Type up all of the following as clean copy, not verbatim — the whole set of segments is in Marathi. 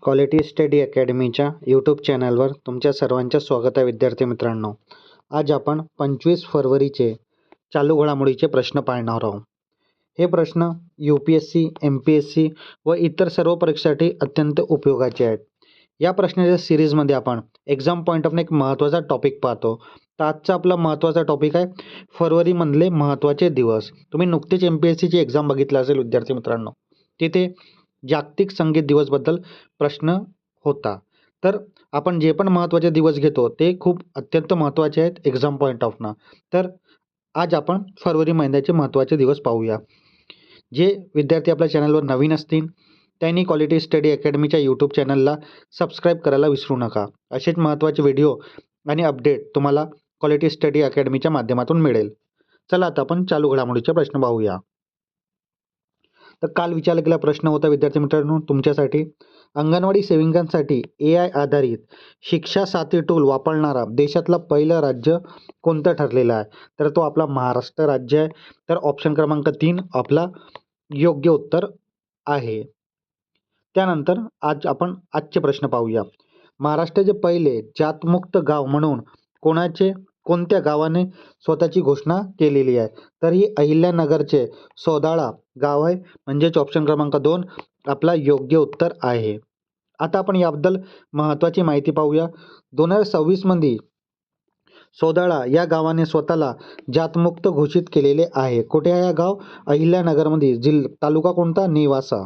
क्वालिटी स्टडी अकॅडमीच्या यूट्यूब चॅनलवर तुमच्या सर्वांचं स्वागत आहे विद्यार्थी मित्रांनो. आज आपण 25 फरवरीचे चालू घडामोडीचे प्रश्न पाहणार आहोत. हे प्रश्न UPSC, MPSC व इतर सर्व परीक्षेसाठी अत्यंत उपयोगाचे आहेत. या प्रश्नाच्या सिरीजमध्ये आपण एक्झाम पॉईंट ऑफ एक महत्त्वाचा टॉपिक पाहतो. तर आजचा आपला महत्त्वाचा टॉपिक आहे फरवरीमधले महत्त्वाचे दिवस. तुम्ही नुकतेच MPSCची एक्झाम बघितलं असेल विद्यार्थी मित्रांनो. तिथे जागतिक संगीत दिवसबद्दल प्रश्न होता. तर आपण जे पण महत्त्वाचे दिवस घेतो ते खूप अत्यंत महत्त्वाचे आहेत एक्झाम पॉईंट ऑफनं. तर आज आपण फरवरी महिन्याचे महत्त्वाचे दिवस पाहूया. जे विद्यार्थी आपल्या चॅनलवर नवीन असतील त्यांनी क्वालिटी स्टडी अकॅडमीच्या यूट्यूब चॅनलला सबस्क्राईब करायला विसरू नका. असेच महत्त्वाचे व्हिडिओ आणि अपडेट तुम्हाला क्वालिटी स्टडी अकॅडमीच्या माध्यमातून मिळेल. चला आता आपण चालू घडामोडीचे प्रश्न पाहूया. तर काल विचारला गेला प्रश्न होता विद्यार्थी मित्रांनो तुमच्यासाठी, अंगणवाडी सेविकांसाठी AI आधारित शिक्षा साथी टूल वापरणारा देशातला पहिलं राज्य कोणतं ठरलेलं आहे? तर तो आपला महाराष्ट्र राज्य आहे. तर ऑप्शन क्रमांक 3 आपला योग्य उत्तर आहे. त्यानंतर आज आपण आजचे प्रश्न पाहूया. महाराष्ट्राचे पहिले जातमुक्त गाव म्हणून कोणत्या गावाने स्वतःची घोषणा केलेली आहे? तर ही अहिल्यानगरचे सोदाळा गाव आहे, म्हणजेच ऑप्शन क्रमांक 2 आपला योग्य उत्तर आहे. आता आपण याबद्दल महत्त्वाची माहिती पाहूया. 2026 मध्ये सोदाळा या गावाने स्वतःला जातमुक्त घोषित केलेले आहे. कुठे आहे हा गाव? अहिल्यानगरमध्ये. तालुका कोणता? नेवासा.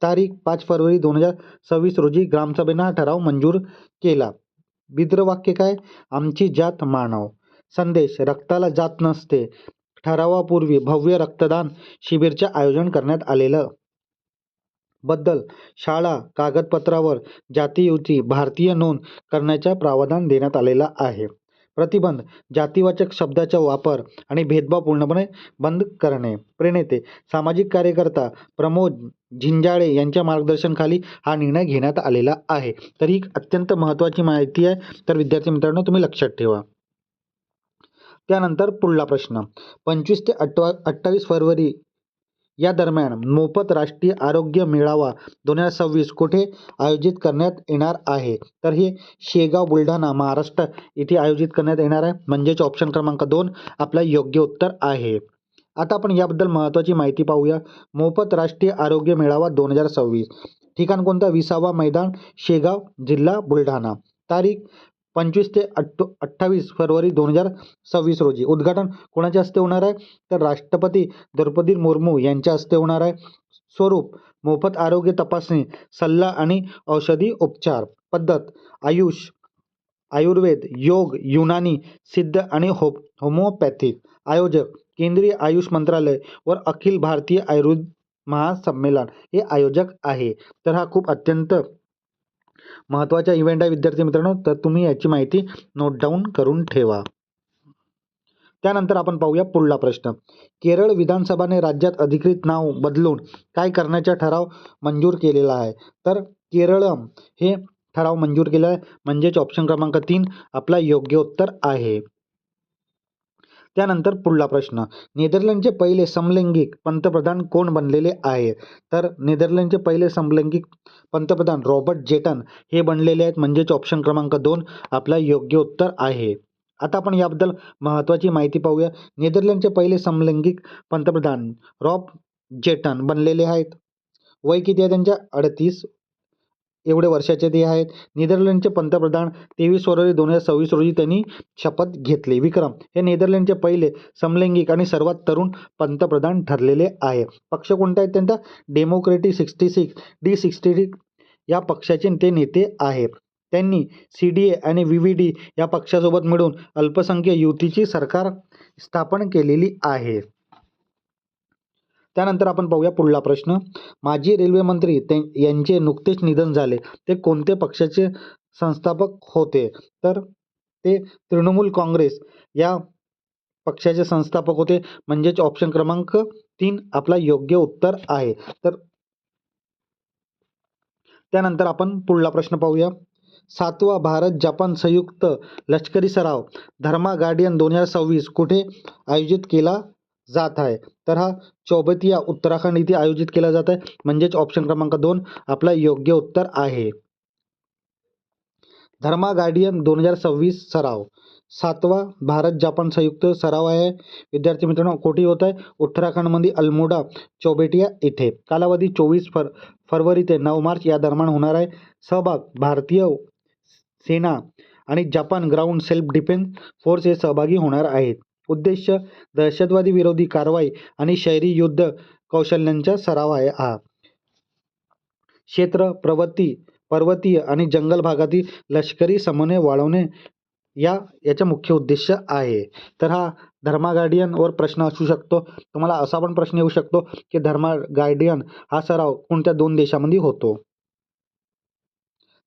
तारीख 5 फरवरी 2026 रोजी ग्रामसभेनं हा ठराव मंजूर केला. ब्रीदवाक्य काय? आमची जात मानव. संदेश: रक्ताला जात नसते. ठरावापूर्वी भव्य रक्तदान शिबिरचे आयोजन करण्यात आलेलं. बद्दल: शाळा कागदपत्रावर जातीयुती भारतीय नोंद करण्याचा प्रावधान देण्यात आलेला आहे. प्रतिबंध: जातीवाचक शब्दाचा वापर आणि भेदभाव पूर्णपणे बंद करणे. प्रणेते: सामाजिक कार्यकर्ता प्रमोद झिंजाळे यांच्या मार्गदर्शनाखाली हा निर्णय घेण्यात आलेला आहे. तर ही अत्यंत महत्त्वाची माहिती आहे. तर विद्यार्थी मित्रांनो तुम्ही लक्षात ठेवा. त्यानंतर पुढला प्रश्न, 25 ते 28 फरवरी या दरम्यान मोफत राष्ट्रीय आरोग्य मेळावा 2026 कुठे आयोजित करण्यात येणार आहे? तर हे शेगाव, बुलढाणा, महाराष्ट्र इथे आयोजित करण्यात येणार आहे, म्हणजेच ऑप्शन क्रमांक 2 आपला योग्य उत्तर आहे. आता आपण याबद्दल महत्त्वाची माहिती पाहूया. मोफत राष्ट्रीय आरोग्य मेळावा 2026 ठिकाण कोणता? विसावा मैदान, शेगाव, जिल्हा बुलढाणा. तारीख 25 ते 28 फरवरी 2026 रोजी. उद्घाटन कोणाच्या हस्ते होणार आहे? तर राष्ट्रपती द्रौपदी मुर्मू यांच्या हस्ते होणार आहे. स्वरूप: मोफत आरोग्य तपासणी, सल्ला आणि औषधी उपचार. पद्धत: आयुर्वेद, योग, युनानी, सिद्ध आणि होमिओपॅथिक. आयोजक: केंद्रीय आयुष मंत्रालय व अखिल भारतीय आयुर्वेद महासंमेलन हे आयोजक आहे. तर हा खूप अत्यंत महत्त्वाचा इव्हेंट आहे विद्यार्थी मित्रांनो. तर तुम्ही याची माहिती नोट डाऊन करून ठेवा. त्यानंतर आपण पाहूया पुढला प्रश्न. केरळ विधानसभाने राज्यात अधिकृत नाव बदलून काय करण्याचा ठराव मंजूर केलेला आहे? तर केरळम हे ठराव मंजूर केला आहे, म्हणजेच ऑप्शन क्रमांक 3 आपला योग्य उत्तर आहे. त्यानंतर पुढला प्रश्न, नेदरलँडचे पहिले समलैंगिक पंतप्रधान कोण बनलेले आहे? तर नेदरलँडचे पहिले समलैंगिक पंतप्रधान रॉबर्ट जेटन हे बनलेले आहेत, म्हणजेच ऑप्शन क्रमांक 2 आपला योग्य उत्तर आहे. आता आपण याबद्दल महत्त्वाची माहिती पाहूया. नेदरलँडचे पहिले समलैंगिक पंतप्रधान रॉब जेटन बनलेले आहेत. वय किती आहे त्यांच्या? 38 एवढे वर्षाचे ते आहेत. नेदरलँडचे पंतप्रधान 23 फरवरी 2026 रोजी त्यांनी शपथ घेतली. विक्रम हे नेदरलँडचे पहिले समलैंगिक आणि सर्वात तरुण पंतप्रधान ठरलेले आहे. पक्ष कोणता आहे त्यांचा? डेमोक्रेटिक 66 D66 या पक्षाचे ते नेते आहेत. त्यांनी CDA आणि VVD या पक्षासोबत मिळून अल्पसंख्य युतीची सरकार स्थापन केलेली आहे. त्यानंतर आपण पाहूया पुढला प्रश्न. माजी रेल्वे मंत्री यांचे नुकतेच निधन झाले. ते कोणते पक्षाचे संस्थापक होते? तर ते तृणमूल काँग्रेस या पक्षाचे संस्थापक होते, म्हणजेच ऑप्शन क्रमांक 3 आपला योग्य उत्तर आहे. तर त्यानंतर आपण पुढला प्रश्न पाहूया. 7वा भारत जपान संयुक्त लष्करी सराव धर्मा गार्डियन 2026 कुठे आयोजित केला जात आहे? तर हा चौबतिया उत्तराखंड इथे आयोजित केला जात आहे, म्हणजेच ऑप्शन क्रमांक 2 आपला योग्य उत्तर आहे. धर्मा गार्डियन 2026 सराव 7वा भारत जापान संयुक्त सराव आहे. विद्यार्थी मित्रांनो, कुठे होत आहे? उत्तराखंडमध्ये अल्मोडा चौबेटिया इथे. कालावधी 24 फरवरी ते 9 मार्च या दरम्यान होणार आहे. सहभाग भारतीय सेना आणि Japan ground self defence force हे सहभागी होणार आहेत. उद्देश दहशतवादी विरोधी कारवाई आणि शहरी युद्ध कौशल्यांचा सराव आहे हा. क्षेत्र पर्वतीय आणि जंगल भागातील लष्करी समन्वय वाढवणे याचा मुख्य उद्देश आहे. तर हा धर्मा गार्डियनवर प्रश्न असू शकतो. तुम्हाला असा पण प्रश्न येऊ शकतो की धर्मा गार्डियन हा सराव कोणत्या 2 देशांमध्ये होतो?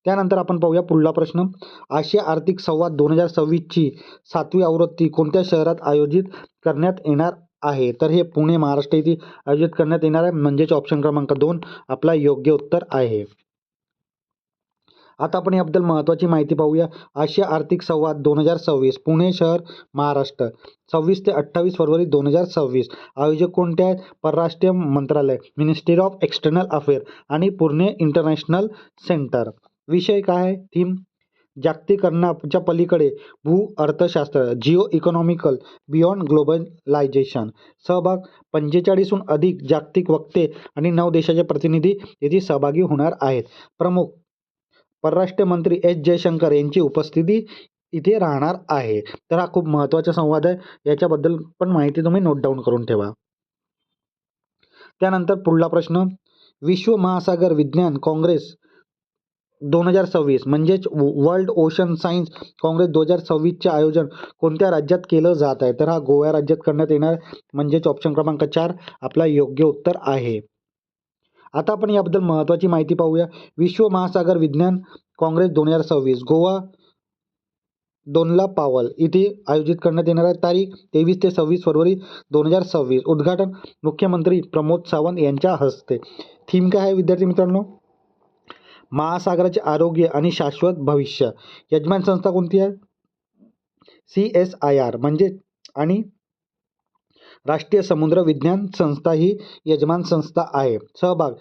त्यानंतर आपण पाहूया पुढला प्रश्न. आशिया आर्थिक संवाद 2026 ची 7वी आवृत्ती कोणत्या शहरात आयोजित करण्यात येणार आहे? तर हे पुणे, महाराष्ट्र येथे आयोजित करण्यात येणार आहे, म्हणजेच ऑप्शन क्रमांक 2 आपला योग्य उत्तर आहे. आता आपण याबद्दल महत्त्वाची माहिती पाहूया. आशिया आर्थिक संवाद 2026 पुणे शहर, महाराष्ट्र 26 ते 28 फरवरी 2026. आयोजक कोणते आहेत? परराष्ट्र मंत्रालय, मिनिस्ट्री ऑफ एक्सटर्नल अफेअर आणि पुणे इंटरनॅशनल सेंटर. विषय काय आहे? थीम जागतिकीकरणाच्या पलीकडे भू अर्थशास्त्र, जिओ इकॉनॉमिकल बियॉन्ड ग्लोबलायझेशन. सहभाग 45हून अधिक जागतिक वक्ते आणि 9 देशाचे प्रतिनिधी येथे सहभागी होणार आहेत. प्रमुख परराष्ट्र मंत्री एस जयशंकर यांची उपस्थिती इथे राहणार आहे. तर हा खूप महत्त्वाचा संवाद आहे. याच्याबद्दल पण माहिती तुम्ही नोट डाऊन करून ठेवा. त्यानंतर पुढला प्रश्न. विश्व महासागर विज्ञान काँग्रेस 2026 म्हणजेच वर्ल्ड ओशन सायन्स काँग्रेस 2026 चे आयोजन कोणत्या राज्यात केलं जात आहे? तर हा गोवा राज्यात करण्यात येणार, म्हणजेच ऑप्शन क्रमांक 4 आपला योग्य उत्तर आहे. आता आपण याबद्दल महत्त्वाची माहिती पाहूया. विश्व महासागर विज्ञान काँग्रेस 2026 गोवा दोनला पावल इथे आयोजित करण्यात येणार आहे. तारीख 23 ते 26 फरवरी 2026. उद्घाटन मुख्यमंत्री प्रमोद सावंत यांच्या हस्ते. थीम काय आहे विद्यार्थी मित्रांनो? महासागराचे आरोग्य आणि शाश्वत भविष्य. यजमान संस्था कोणती आहे? CSIR म्हणजे आणि राष्ट्रीय समुद्र विज्ञान संस्था ही यजमान संस्था आहे. सहभाग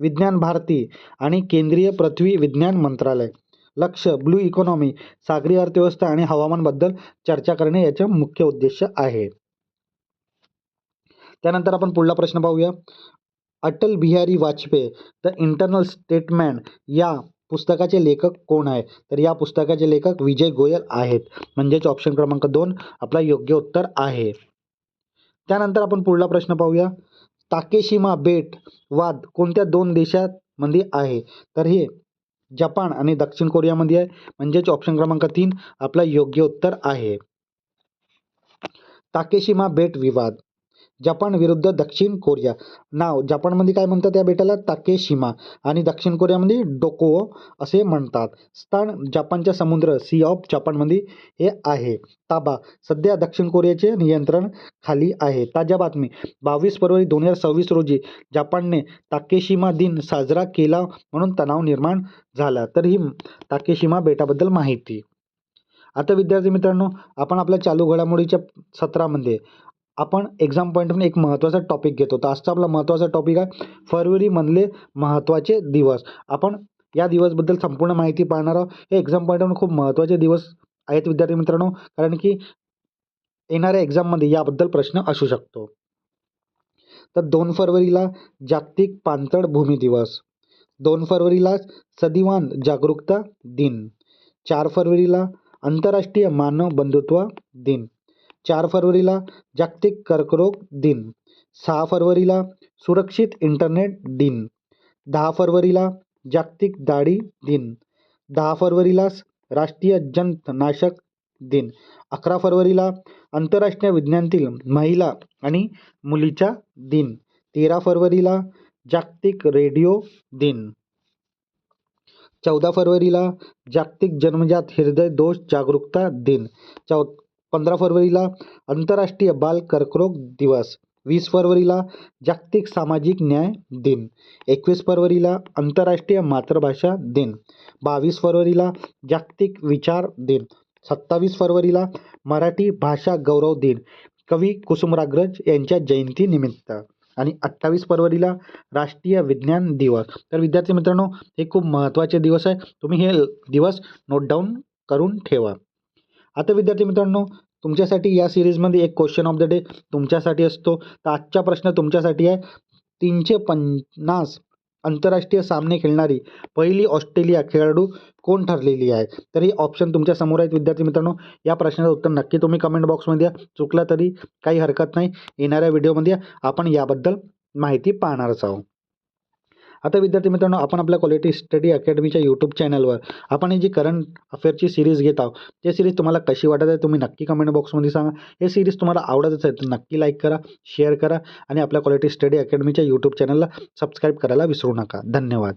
विज्ञान भारती आणि केंद्रीय पृथ्वी विज्ञान मंत्रालय. लक्ष ब्लू इकॉनॉमी, सागरी अर्थव्यवस्था आणि हवामानबद्दल चर्चा करणे याचा मुख्य उद्देश आहे. त्यानंतर आपण पुढला प्रश्न पाहूया. Atal Bihari Vajpayee the internal statement या पुस्तकाचे लेखक कोण आहे? तर या पुस्तकाचे लेखक विजय गोयल आहेत, म्हणजेच ऑप्शन क्रमांक 2 आपला योग्य उत्तर आहे. त्यानंतर आपण पुढला प्रश्न पाहूया. ताकेशिमा बेट वाद कोणत्या 2 देशांमध्ये आहे? तर हे जपान आणि दक्षिण कोरियामध्ये आहे, म्हणजेच ऑप्शन क्रमांक 3 आपला योग्य उत्तर आहे. ताकेशिमा बेट विवाद जपान विरुद्ध दक्षिण कोरिया. नाव जपानमध्ये काय म्हणतात या बेटाला? ताकेशिमा आणि दक्षिण कोरियामध्ये डोकोओ असे म्हणतात. स्थान जपानच्या समुद्र सी ऑफ जपानमध्ये हे आहे. ताबा सध्या दक्षिण कोरियाचे नियंत्रण खाली आहे. ताज्या बातमी 22 फरवरी 2026 रोजी जपानने ताकेशिमा दिन साजरा केला म्हणून तणाव निर्माण झाला. तर ही ताकेशिमा बेटाबद्दल माहिती. आता विद्यार्थी मित्रांनो, आपण आपल्या चालू घडामोडीच्या सत्रामध्ये आपण एक्झाम पॉईंट म्हणून एक महत्त्वाचा टॉपिक घेतो. तर आजचा आपला महत्त्वाचा टॉपिक आहे फरवरीमधले महत्त्वाचे दिवस. आपण या दिवसबद्दल संपूर्ण माहिती पाहणार आहोत. हे एक्झाम पॉईंट म्हणून खूप महत्त्वाचे दिवस आहेत विद्यार्थी मित्रांनो, कारण की येणाऱ्या एक्झाममध्ये याबद्दल प्रश्न असू शकतो. तर 2 फरवरीला जागतिक पाणथळ भूमी दिवस. 2 फरवरीला सदिवान जागरूकता दिन. 4 फरवरीला आंतरराष्ट्रीय मानव बंधुत्व दिन. 4 फरवरीला जागतिक कर्करोग दिन. 6 फरवरीला सुरक्षित इंटरनेट दिन. 10 फरवरीला जागतिक दाढी दिन. 10 फरवरीला राष्ट्रीय जंतनाशक दिन. 11 फरवरीला आंतरराष्ट्रीय विज्ञानातील महिला आणि मुलीचा दिन. 13 फरवरीला जागतिक रेडिओ दिन. 14 फरवरीला जागतिक जन्मजात हृदय दोष जागरूकता दिन. 15 फरवरीला आंतरराष्ट्रीय बाल कर्करोग दिवस. 20 फरवरीला जागतिक सामाजिक न्याय दिन. 21 फरवरीला आंतरराष्ट्रीय मातृभाषा दिन. 22 फरवरीला जागतिक विचार दिन. 27 फरवरीला मराठी भाषा गौरव दिन. कवी कुसुमाग्रज यांच्या जयंतीनिमित्त. आणि 28 फरवरीला राष्ट्रीय विज्ञान दिवस. तर विद्यार्थी मित्रांनो, हे खूप महत्त्वाचे दिवस आहे. तुम्ही हे दिवस नोट डाऊन करून ठेवा. आता विद्यार्थी मित्रांनो, तुमच्यासाठी या सिरीजमध्ये एक क्वेश्चन ऑफ द डे तुमच्यासाठी असतो. तर आजचा प्रश्न तुमच्यासाठी आहे, 350 आंतरराष्ट्रीय सामने खेळणारी पहिली ऑस्ट्रेलिया खेळाडू कोण ठरलेली आहे? तर हे ऑप्शन तुमच्या समोर आहेत विद्यार्थी मित्रांनो. या प्रश्नाचं उत्तर नक्की तुम्ही कमेंट बॉक्समध्ये द्या. चुकलं तरी काही हरकत नाही. येणाऱ्या व्हिडिओमध्ये आपण याबद्दल माहिती पाहणारच आहोत. आता विद्यार्थी मित्रांनो, आपण आपल्या क्वालिटी स्टडी अकॅडमीच्या यूट्यूब चॅनलवर आपण ही जी करंट अफेअरची सिरीज घेत आहोत, ते सिरीज तुम्हाला कशी वाटत आहे तुम्ही नक्की कमेंट बॉक्समध्ये सांगा. हे सिरीज तुम्हाला आवडतच आहे तर नक्की लाईक करा, शेअर करा आणि आपल्या क्वालिटी स्टडी अकॅडमीच्या यूट्यूब चॅनलला सबस्क्राईब करायला विसरू नका. धन्यवाद.